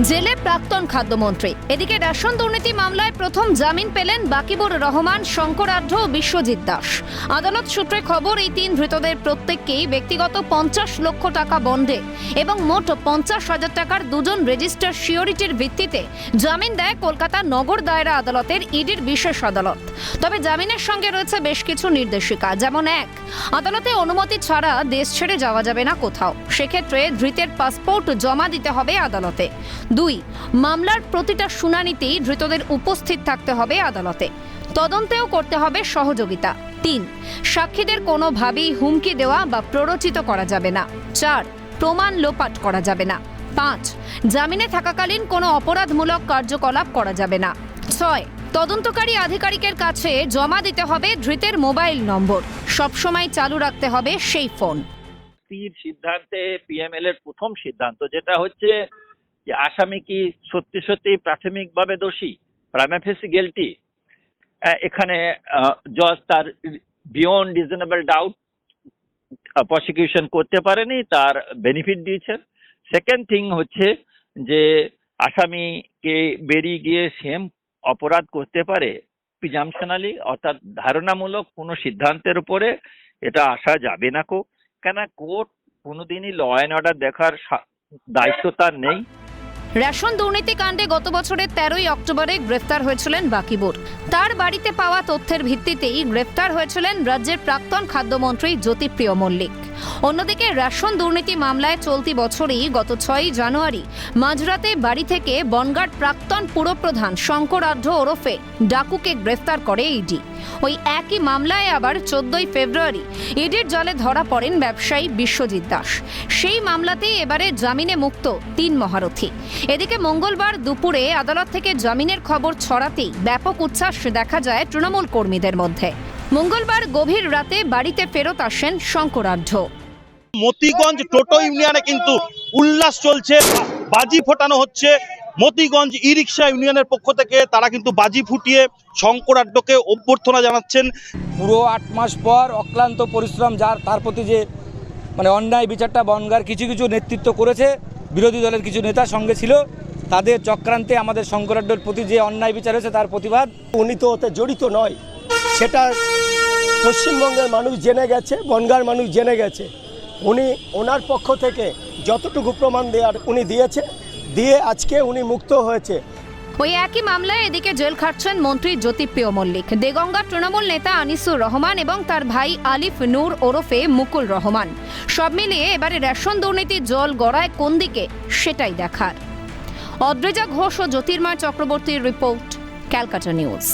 জেলে প্রাক্তন খাদ্যমন্ত্রী। এদিকে রেশন দুর্নীতি মামলায় প্রথম জামিন পেলেন বাকিবুর রহমান, শঙ্করাঢ্য ও বিশ্বজিৎ দাস। আদালত সূত্রে খবর, এই তিন ধৃতদের প্রত্যেককেই ব্যক্তিগত 50 লক্ষ টাকা বন্ডে এবং মোট 50,000 টাকার দুজন রেজিস্টার সিওরিটির ভিত্তিতে জামিন দেয় কলকাতা নগর দায়রা আদালতের ইডির বিশেষ আদালত। তবে জামিনের সঙ্গে রয়েছে বেশ কিছু নির্দেশিকা, যেমন 1, আদালতে অনুমতি ছাড়া দেশ ছেড়ে যাওয়া যাবে না কোথাও, সেক্ষেত্রে ধৃতের পাসপোর্ট জমা দিতে হবে আদালতে। 2, মামলার প্রতিটা শুনানিতেই ধৃতদের উপস্থিত থাকতে হবে আদালতে, তদন্তেও করতে হবে সহযোগিতা। 3, সাক্ষীদের কোনোভাবেই হুমকি দেওয়া বা প্ররোচিত করা যাবে না। 4, প্রমাণ লোপাট করা যাবে না। 5, জামিনে থাকাকালীন কোনো অপরাধমূলক কার্যকলাপ করা যাবে না। 6, তদন্তকারী আধিকারিকের কাছে জমা দিতে হবে ধৃতের মোবাইল নম্বর, সবসময় চালু রাখতে হবে সেই ফোন। সিদ্ধান্তে পিএমএল এর প্রথম সিদ্ধান্ত যেটা হচ্ছে যে আসামি কি সত্যি সত্যি প্রাথমিকভাবে দোষী, প্রাইমা ফেসি গিলটি, এখানে জজ তার বিয়ন্ড রিজনেবল ডাউট প্রসিকিউশন করতে পারেনি, তার বেনিফিট দিয়েছেন। সেকেন্ড থিং হচ্ছে যে আসামিকে বেরিয়ে গিয়ে সেম অপরাধ করতে পারে, প্রিজাম্পশনালি অর্থাৎ ধারণামূলক কোনো সিদ্ধান্তের উপরে এটা আসা যাবে না। কেন কোর্ট কোনোদিনই ল অ্যান্ড অর্ডার দেখার দায়িত্ব তার নেই। রেশন দুর্নীতি কাণ্ডে গত বছরের 13ই অক্টোবরে গ্রেফতার হয়েছিলেন বাকিবুর। তার বাড়িতে পাওয়া তথ্যের ভিত্তিতেই গ্রেফতার হয়েছিলেন রাজ্যের প্রাক্তন খাদ্যমন্ত্রী জ্যোতিপ্রিয় মল্লিক। অন্যদিকে রেশন দুর্নীতি মামলায় চলতি বছরই গত 6ই জানুয়ারি মাঝরাতে বাড়ি থেকে বনগাঁর প্রাক্তন পুরপ্রধান শঙ্করাঢ্য ওরফে ডাকুকে গ্রেফতার করে ইডি। ওই একই মামলায় আবার 14ই ফেব্রুয়ারি ইডির জালে ধরা পড়েন ব্যবসায়ী বিশ্বজিৎ দাস। সেই মামলাতেই এবারে জামিনে মুক্ত 3 মহারথী। এদিকে মঙ্গলবার দুপুরে আদালত থেকে জামিনের খবর ছড়াতেই ব্যাপক উচ্ছ্বাস দেখা যায় তৃণমূল কর্মীদের মধ্যে। মঙ্গলবার গভীর রাতে বাড়িতে ফেরত আসেন শঙ্করাঢ্য। মতিগঞ্জ টোটো ইউনিয়নে কিন্তু উল্লাস চলছে, বাজি ফোটানো হচ্ছে। মতিগঞ্জ ই রিক্সা ইউনিয়নের পক্ষ থেকে তারা কিন্তু বাজি ফুটিয়ে শঙ্করাঢ্যকে অভ্যর্থনা জানাচ্ছেন। পুরো 8 মাস পর অক্লান্ত পরিশ্রম, তার প্রতি যে অন্যায় বিচারটা বনগাঁর কিছু নেতৃত্ব করেছে, বিরোধী দলের কিছু নেতা সঙ্গে ছিল, তাদের চক্রান্তে আমাদের শঙ্করাঢ্যর প্রতি যে অন্যায় বিচার হয়েছে তার প্রতিবাদ। উনি তো ওতে জড়িত নয়, সেটা পশ্চিমবঙ্গের মানুষ জেনে গেছে, বনগাঁর মানুষ জেনে গেছে। উনি ওনার পক্ষ থেকে যতটুকু প্রমাণ দেওয়ার উনি দিয়ে আজকে উনি মুক্ত হয়েছে। ওই একই মামলায় এদিকে জেল খাটছেন মন্ত্রী জ্যোতিপ্রিয় মল্লিক, দেগঙ্গা তৃণমূল নেতা আনিসুর রহমান এবং তার ভাই আলিফ নূর ওরফে মুকুল রহমান। সব মিলিয়ে এবারে রেশন দুর্নীতির জল গড়ায় কোন দিকে সেটাই দেখার। অদ্রিজা ঘোষ ও জ্যোতির্ময় চক্রবর্তীর রিপোর্ট, ক্যালকাটা নিউজ।